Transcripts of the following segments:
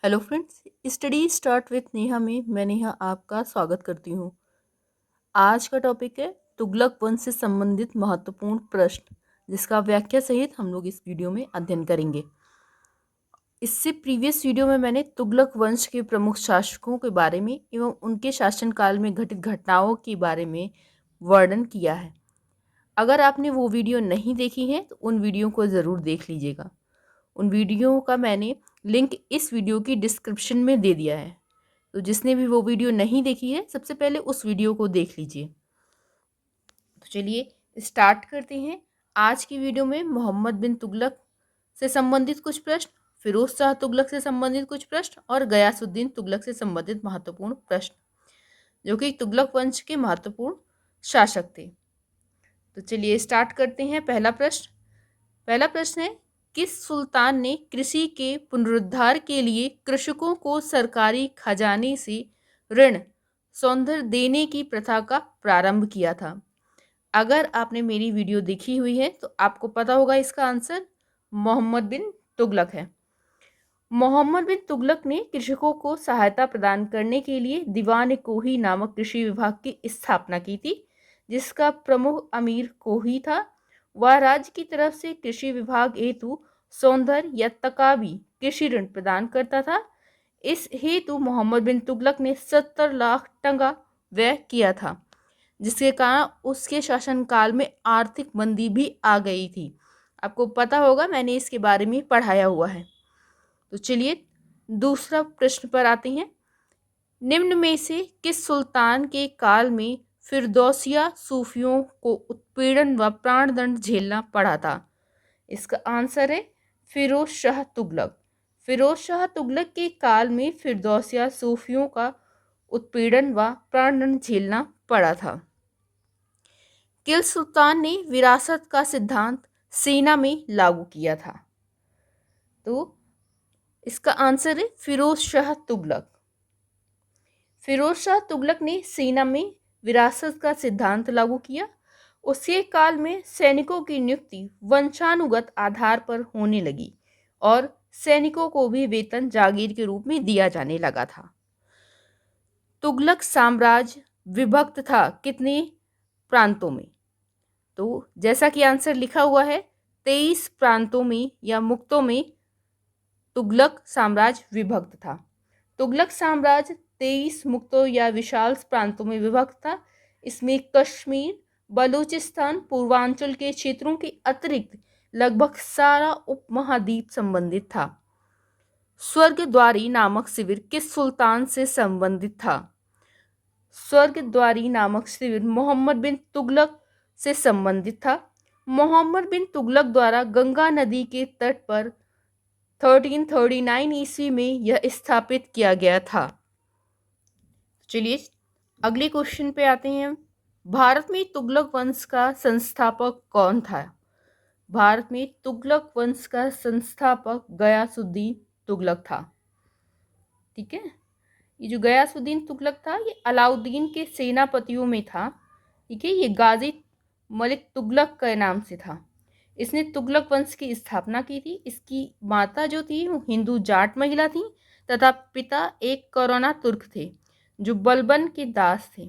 Hello friends, study start with Neha में मैं नेहा आपका स्वागत करती हूँ। आज का टॉपिक है तुगलक वंश से संबंधित महत्वपूर्ण प्रश्न, जिसका व्याख्या सहित हम लोग इस वीडियो में अध्ययन करेंगे। इससे प्रीवियस वीडियो में मैंने तुगलक वंश के प्रमुख शासकों के बारे में एवं उनके शासनकाल में घटित घटनाओं के बारे में वर्णन किया है। अगर आपने वो वीडियो नहीं देखी है तो उन वीडियो को ज़रूर देख लीजिएगा। उन वीडियो का मैंने लिंक इस वीडियो की डिस्क्रिप्शन में दे दिया है, तो जिसने भी वो वीडियो नहीं देखी है सबसे पहले उस वीडियो को देख लीजिए। तो चलिए स्टार्ट करते हैं। आज की वीडियो में मोहम्मद बिन तुगलक से संबंधित कुछ प्रश्न, फिरोज शाह तुगलक से संबंधित कुछ प्रश्न और गयासुद्दीन तुगलक से संबंधित महत्वपूर्ण प्रश्न, जो कि तुगलक वंश के महत्वपूर्ण शासक थे। तो चलिए स्टार्ट करते हैं। पहला प्रश्न है, किस सुल्तान ने कृषि के पुनरुद्धार के लिए कृषकों को सरकारी खजाने से ऋण सौंदर्य देने की प्रथा का प्रारंभ किया था? अगर आपने मेरी वीडियो देखी हुई है तो आपको पता होगा इसका आंसर मोहम्मद बिन तुगलक है। मोहम्मद बिन तुगलक ने कृषकों को सहायता प्रदान करने के लिए दीवान कोही नामक कृषि विभाग की स्थापना की थी, जिसका प्रमुख अमीर कोही था। वह राज्य की तरफ से कृषि विभाग हेतु सौंदर्य या तकावी कृषि ऋण प्रदान करता था। इस हेतु मोहम्मद बिन तुगलक ने 70 लाख टका व्यय किया था, जिसके कारण उसके शासनकाल में आर्थिक मंदी भी आ गई थी। आपको पता होगा, मैंने इसके बारे में पढ़ाया हुआ है। तो चलिए दूसरा प्रश्न पर आते हैं। निम्न में से किस सुल्तान के काल में फिरदौसिया सूफियों को उत्पीड़न व प्राणदंड झेलना पड़ा था? इसका आंसर है फिरोज शाह तुगलक। फिरोज शाह तुगलक के काल में फिरदौसिया सूफियों का उत्पीड़न व प्राणदंड झेलना पड़ा था। किस सुल्तान ने विरासत का सिद्धांत सेना में लागू किया था? तो इसका आंसर है फिरोज शाह तुगलक। फिरोज शाह तुगलक ने सेना में विरासत का सिद्धांत लागू किया। उसके काल में सैनिकों की नियुक्ति वंशानुगत आधार पर होने लगी और सैनिकों को भी वेतन जागीर के रूप में दिया जाने लगा था। तुगलक साम्राज्य विभक्त था कितने प्रांतों में? तो जैसा कि आंसर लिखा हुआ है, 23 प्रांतों में या मुक्तों में तुगलक साम्राज्य विभक्त था। तुगलक साम्राज्य 23 मुक्तों या विशाल प्रांतों में विभक्त था। इसमें कश्मीर, बलूचिस्तान, पूर्वांचल के क्षेत्रों के अतिरिक्त लगभग सारा उपमहाद्वीप संबंधित था। स्वर्गद्वारी नामक शिविर किस सुल्तान से संबंधित था? स्वर्गद्वारी नामक शिविर मोहम्मद बिन तुगलक से संबंधित था। मोहम्मद बिन तुगलक द्वारा गंगा नदी के तट पर 1339 ईस्वी में यह स्थापित किया गया था। चलिए अगले क्वेश्चन पे आते हैं। भारत में तुगलक वंश का संस्थापक कौन था? भारत में तुगलक वंश का संस्थापक गयासुद्दीन तुगलक था। ठीक है, ये जो गयासुद्दीन तुगलक था ये अलाउद्दीन के सेनापतियों में था। ठीक है, ये गाजी मलिक तुगलक के नाम से था। इसने तुगलक वंश की स्थापना की थी। इसकी माता जो थी वो हिंदू जाट महिला थी तथा पिता एक कोरोना तुर्क थे जो बलबन के दास थे।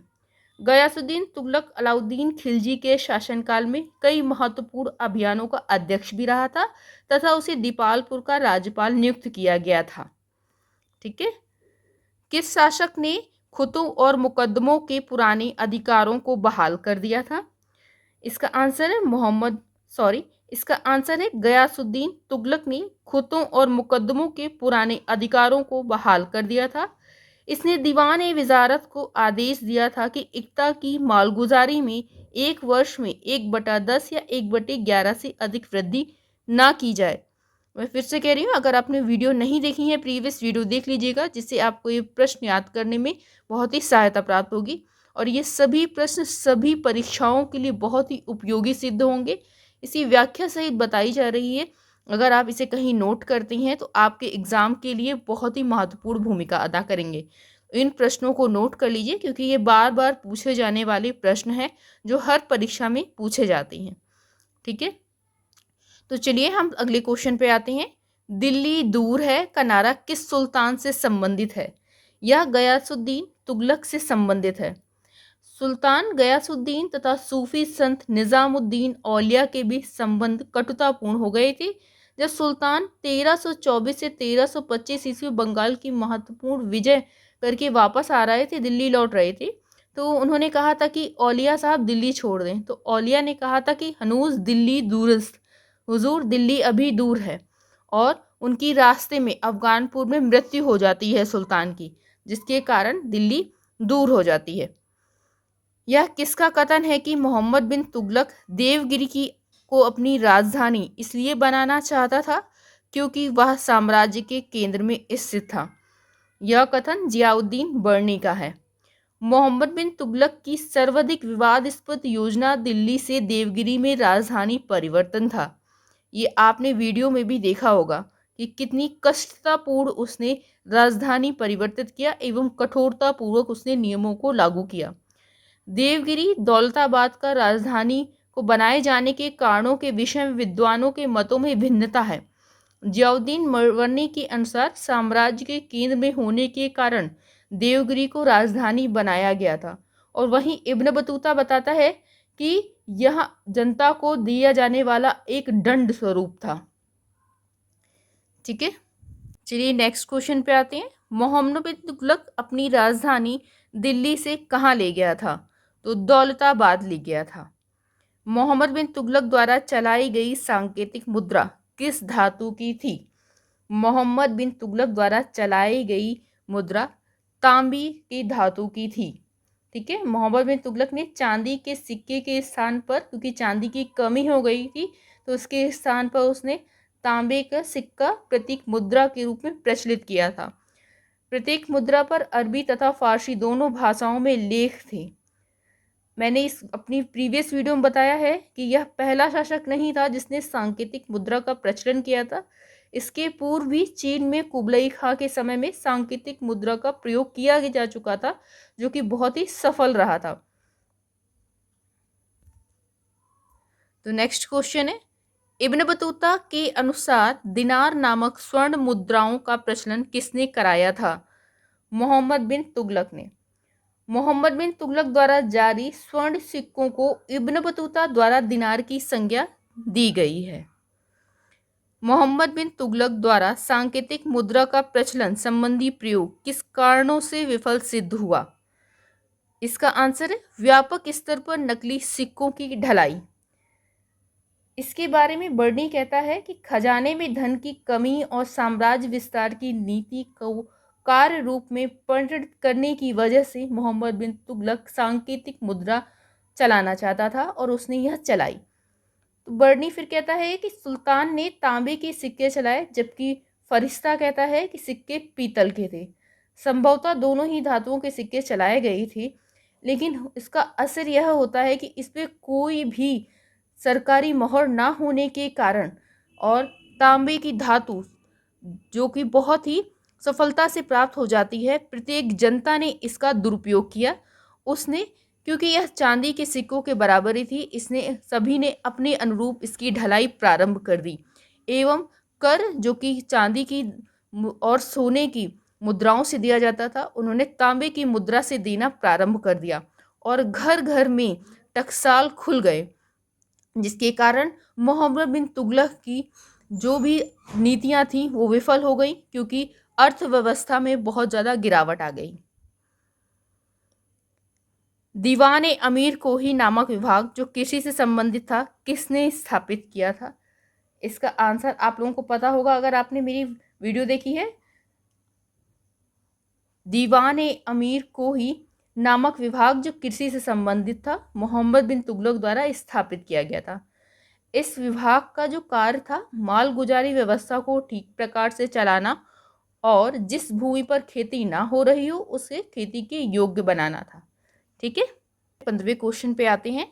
गयासुद्दीन तुगलक अलाउद्दीन खिलजी के शासनकाल में कई महत्वपूर्ण अभियानों का अध्यक्ष भी रहा था तथा उसे दीपालपुर का राज्यपाल नियुक्त किया गया था। ठीक है, किस शासक ने खुतों और मुकदमों के पुराने अधिकारों को बहाल कर दिया था? इसका आंसर है गयासुद्दीन तुगलक ने खुतों और मुकदमों के पुराने अधिकारों को बहाल कर दिया था। इसने दीवान ए वजारत को आदेश दिया था कि इक्ता की मालगुजारी में एक वर्ष में 1/10 या 1/11 से अधिक वृद्धि ना की जाए। मैं फिर से कह रही हूँ, अगर आपने वीडियो नहीं देखी है प्रीवियस वीडियो देख लीजिएगा, जिससे आपको ये प्रश्न याद करने में बहुत ही सहायता प्राप्त होगी और ये सभी प्रश्न सभी परीक्षाओं के लिए बहुत ही उपयोगी सिद्ध होंगे। इसी व्याख्या सहित बताई जा रही है। अगर आप इसे कहीं नोट करते हैं तो आपके एग्जाम के लिए बहुत ही महत्वपूर्ण भूमिका अदा करेंगे। इन प्रश्नों को नोट कर लीजिए क्योंकि ये बार बार पूछे जाने वाले प्रश्न हैं जो हर परीक्षा में पूछे जाते हैं। ठीक है, तो चलिए हम अगले क्वेश्चन पे आते हैं। दिल्ली दूर है का नारा किस सुल्तान से संबंधित है? यह गयासुद्दीन तुगलक से संबंधित है। सुल्तान गयासुद्दीन तथा सूफी संत निजामुद्दीन औलिया के बीच संबंध कटुतापूर्ण हो गए थे जब सुल्तान 1324 से 1325 ईस्वी बंगाल की महत्वपूर्ण विजय करके वापस आ रहे थे, दिल्ली लौट रहे थे। तो उन्होंने कहा था कि औलिया साहब दिल्ली छोड़ दें। तो औलिया ने कहा था कि हनूज दिल्ली दूरस्त, हुजूर दिल्ली अभी दूर है। और उनकी रास्ते में अफगानपुर में मृत्यु हो जाती है सुल्तान की, जिसके कारण दिल्ली दूर हो जाती है। यह किसका कथन है कि मोहम्मद बिन तुगलक देवगिरी की को अपनी राजधानी इसलिए बनाना चाहता था क्योंकि वह साम्राज्य के केंद्र में स्थित था? यह कथन जियाउद्दीन बर्नी का है। मोहम्मद बिन तुगलक की सर्वाधिक विवादास्पद योजना दिल्ली से देवगिरी में राजधानी परिवर्तन था। ये आपने वीडियो में भी देखा होगा कि कितनी कष्टतापूर्ण उसने राजधानी परिवर्तित किया एवं कठोरतापूर्वक उसने नियमों को लागू किया। देवगिरी दौलताबाद का राजधानी को बनाए जाने के कारणों के विषय में विद्वानों के मतों में भिन्नता है। जियाउद्दीन वर्नी के अनुसार साम्राज्य के केंद्र में होने के कारण देवगिरी को राजधानी बनाया गया था, और वहीं इब्न बतूता बताता है कि यह जनता को दिया जाने वाला एक दंड स्वरूप था। ठीक है, चलिए नेक्स्ट क्वेश्चन पे आते हैं। मोहम्मद बिन तुगलक अपनी राजधानी दिल्ली से कहाँ ले गया था? तो दौलताबाद ले गया था। मोहम्मद बिन तुगलक द्वारा चलाई गई सांकेतिक मुद्रा किस धातु की थी? मोहम्मद बिन तुगलक द्वारा चलाई गई मुद्रा तांबी की धातु की थी। ठीक है, मोहम्मद बिन तुगलक ने चांदी के सिक्के के स्थान पर, क्योंकि चांदी की कमी हो गई थी, तो उसके स्थान पर उसने तांबे का सिक्का प्रतीक मुद्रा के रूप में प्रचलित किया था। प्रतीक मुद्रा पर अरबी तथा फारसी दोनों भाषाओं में लेख थे। मैंने इस अपनी प्रीवियस वीडियो में बताया है कि यह पहला शासक नहीं था जिसने सांकेतिक मुद्रा का प्रचलन किया था। इसके पूर्व भी चीन में कुबलई खां के समय में सांकेतिक मुद्रा का प्रयोग किया जा चुका था, जो कि बहुत ही सफल रहा था। तो नेक्स्ट क्वेश्चन है, इब्न बतूता के अनुसार दिनार नामक स्वर्ण मुद्राओं का प्रचलन किसने कराया था? मोहम्मद बिन तुगलक ने। मोहम्मद बिन तुगलक द्वारा जारी स्वर्ण सिक्कों को इब्न बतूता द्वारा दिनार की संज्ञा दी गई है। मोहम्मद बिन तुगलक द्वारा सांकेतिक मुद्रा का प्रचलन संबंधी प्रयोग किस कारणों से विफल सिद्ध हुआ? इसका आंसर है व्यापक स्तर पर नकली सिक्कों की ढलाई। इसके बारे में बर्नी कहता है कि खजाने में धन की कमी और साम्राज्य विस्तार की नीति को कार्य रूप में परिणत करने की वजह से मोहम्मद बिन तुगलक सांकेतिक मुद्रा चलाना चाहता था और उसने यह चलाई। तो बर्नी फिर कहता है कि सुल्तान ने तांबे के सिक्के चलाए, जबकि फरिश्ता कहता है कि सिक्के पीतल के थे। संभवतः दोनों ही धातुओं के सिक्के चलाए गए थे, लेकिन इसका असर यह होता है कि इस पर कोई भी सरकारी मोहर ना होने के कारण और तांबे की धातु जो कि बहुत ही सफलता से प्राप्त हो जाती है, प्रत्येक जनता ने इसका दुरुपयोग किया। उसने, क्योंकि यह चांदी के सिक्कों के बराबर ही थी, इसने सभी ने अपने अनुरूप इसकी ढलाई प्रारंभ कर दी एवं कर जो कि चांदी की और सोने की मुद्राओं से दिया जाता था, उन्होंने तांबे की मुद्रा से देना प्रारंभ कर दिया और घर घर में टकसाल खुल गए, जिसके कारण मोहम्मद बिन तुगलक की जो भी नीतियां थी वो विफल हो गई, क्योंकि अर्थव्यवस्था में बहुत ज़्यादा गिरावट आ गई। दीवान अमीर कोही नामक विभाग जो कृषि से संबंधित था, किसने स्थापित किया था? इसका आंसर आप लोगों को पता होगा अगर आपने मेरी वीडियो देखी है। दीवान अमीर कोही नामक विभाग जो कृषि से संबंधित था, मोहम्मद बिन तुगलक द्वारा स्थापित किया गया था। इस विभाग का जो कार्य था, मालगुजारी व्यवस्था को ठीक प्रकार से चलाना और जिस भूमि पर खेती ना हो रही हो उसे खेती के योग्य बनाना था। ठीक है, 15वें क्वेश्चन पे आते हैं।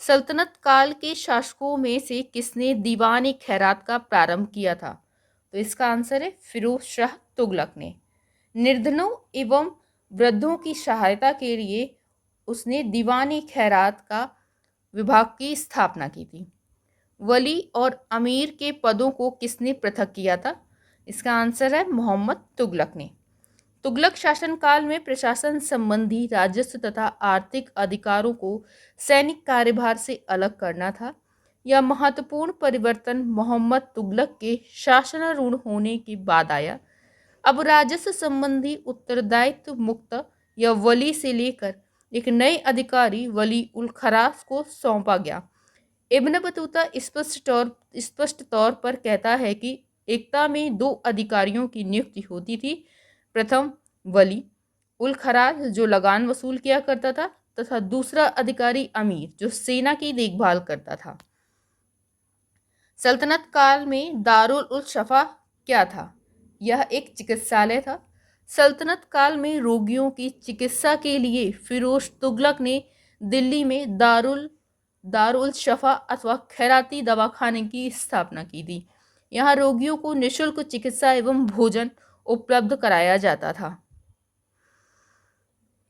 सल्तनत काल के शासकों में से किसने दीवान खैरात का प्रारंभ किया था? तो इसका आंसर है फिरोज शाह तुगलक ने। निर्धनों एवं वृद्धों की सहायता के लिए उसने दीवान खैरात का विभाग की स्थापना की थी। वली और अमीर के पदों को किसने पृथक किया था? इसका आंसर है मोहम्मद तुगलक ने। तुगलक शासनकाल में प्रशासन संबंधी राजस्व तथा आर्थिक अधिकारों को सैनिक कार्यभार से अलग करना था। यह महत्वपूर्ण परिवर्तन मोहम्मद तुगलक के शासनारूढ़ होने के बाद आया। अब राजस्व संबंधी उत्तरदायित्व मुक्त या वली से लेकर एक नए अधिकारी वली उल खरास को सौंपा गया। इब्न बतूता स्पष्ट तौर पर कहता है कि एकता में दो अधिकारियों की नियुक्ति होती थी। प्रथम वली उल खराज जो लगान वसूल किया करता था तथा दूसरा अधिकारी अमीर जो सेना की देखभाल करता था। सल्तनत काल में दारुल उल शफा क्या था? यह एक चिकित्सालय था। सल्तनत काल में रोगियों की चिकित्सा के लिए फिरोज तुगलक ने दिल्ली में दारुल शफा अथवा खैराती दवाखाने की स्थापना की थी। यहाँ रोगियों को निःशुल्क चिकित्सा एवं भोजन उपलब्ध कराया जाता था।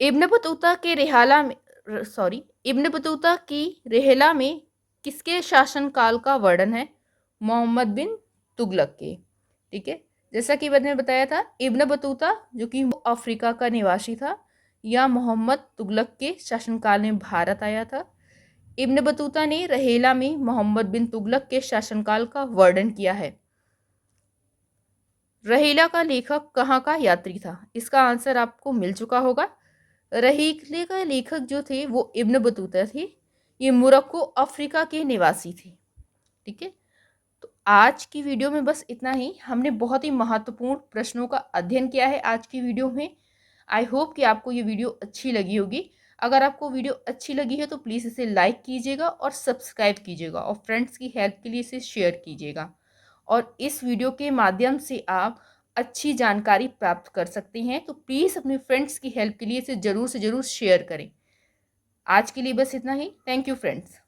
इब्न बतूता की रेहला में किसके शासनकाल का वर्णन है? मोहम्मद बिन तुगलक के। ठीक है, जैसा कि मैंने बताया था, इब्न बतूता जो कि अफ्रीका का निवासी था, या मोहम्मद तुगलक के शासनकाल में भारत आया था। इब्न बतूता ने रहेला में मोहम्मद बिन तुगलक के शासनकाल का वर्णन किया है। रहेला का लेखक कहाँ का यात्री था? इसका आंसर आपको मिल चुका होगा। रहेले का लेखक जो थे वो इब्न बतूता थे। ये मोरक्को अफ्रीका के निवासी थे। ठीक है, तो आज की वीडियो में बस इतना ही। हमने बहुत ही महत्वपूर्ण प्रश्नों का अध्ययन किया है आज की वीडियो में। आई होप कि आपको ये वीडियो अच्छी लगी होगी। अगर आपको वीडियो अच्छी लगी है तो प्लीज़ इसे लाइक कीजिएगा और सब्सक्राइब कीजिएगा और फ्रेंड्स की हेल्प के लिए इसे शेयर कीजिएगा। और इस वीडियो के माध्यम से आप अच्छी जानकारी प्राप्त कर सकते हैं, तो प्लीज़ अपने फ्रेंड्स की हेल्प के लिए इसे ज़रूर से ज़रूर शेयर करें। आज के लिए बस इतना ही। Thank you friends.